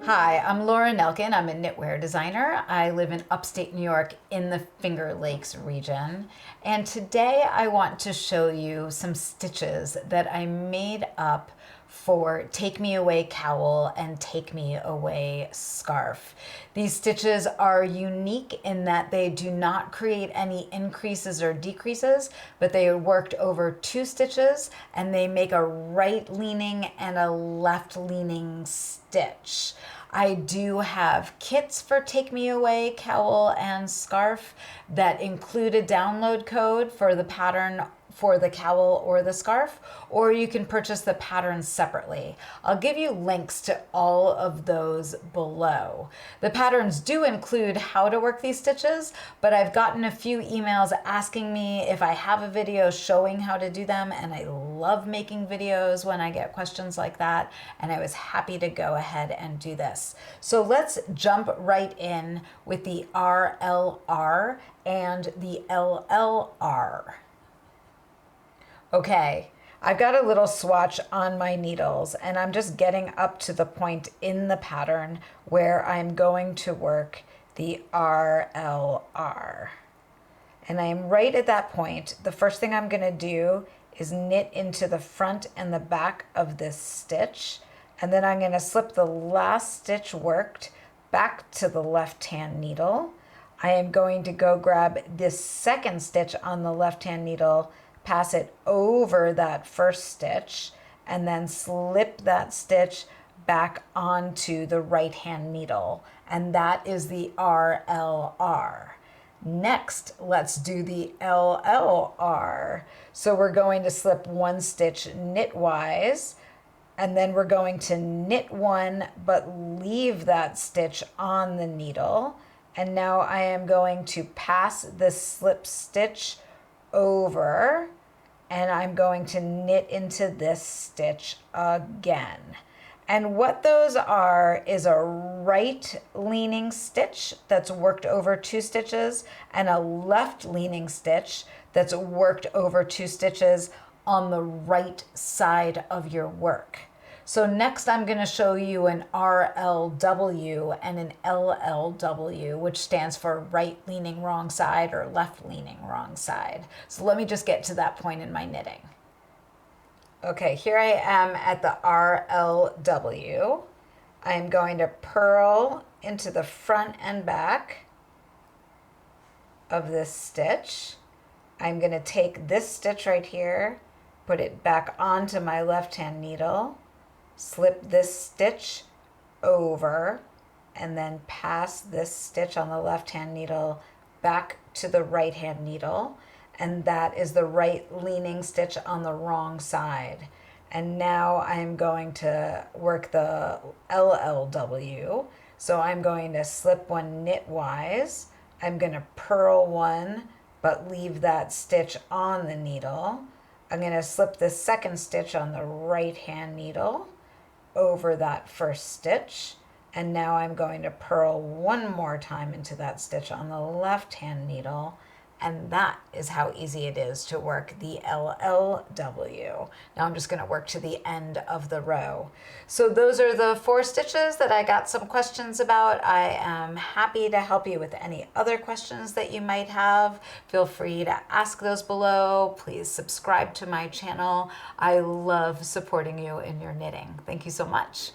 Hi, I'm Laura Nelkin. I'm a knitwear designer. I live in upstate New York in the Finger Lakes region. And today I want to show you some stitches that I made up for Take Me Away Cowl and Take Me Away Scarf. These stitches are unique in that they do not create any increases or decreases, but they are worked over 2 stitches and they make a right leaning and a left leaning stitch. I do have kits for Take Me Away Cowl and Scarf that include a download code for the pattern for the cowl or the scarf, or you can purchase the patterns separately. I'll give you links to all of those below. The patterns do include how to work these stitches, but I've gotten a few emails asking me if I have a video showing how to do them, and I love making videos when I get questions like that, and I was happy to go ahead and do this. So let's jump right in with the RLR and the LLR. Okay, I've got a little swatch on my needles and I'm just getting up to the point in the pattern where I'm going to work the RLR. And I am right at that point. The first thing I'm going to do is knit into the front and the back of this stitch. And then I'm going to slip the last stitch worked back to the left-hand needle. I am going to go grab this second stitch on the left-hand needle, pass it over that first stitch, and then slip that stitch back onto the right hand needle. And that is the RLR. Next, let's do the LLR. So we're going to slip 1 stitch knitwise, and then we're going to knit 1 but leave that stitch on the needle. And now I am going to pass this slip stitch over, and I'm going to knit into this stitch again. And what those are is a right leaning stitch that's worked over 2 stitches and a left leaning stitch that's worked over 2 stitches on the right side of your work. So next I'm going to show you an RLW and an LLW, which stands for right leaning wrong side or left leaning wrong side. So let me just get to that point in my knitting. Okay, here I am at the RLW. I am going to purl into the front and back of this stitch. I'm going to take this stitch right here, put it back onto my left-hand needle, slip this stitch over, and then pass this stitch on the left hand needle back to the right hand needle, and that is the right leaning stitch on the wrong side. And now I'm going to work the LLW. So I'm going to slip 1 knitwise, I'm going to purl 1 but leave that stitch on the needle. I'm going to slip the second stitch on the right hand needle over that first stitch, and now I'm going to purl 1 more time into that stitch on the left hand needle, and that is how easy it is to work the LLW. Now I'm just going to work to the end of the row. So those are the 4 stitches that I got some questions about. I am happy to help you with any other questions that you might have. Feel free to ask those below. Please subscribe to my channel. I love supporting you in your knitting. Thank you so much.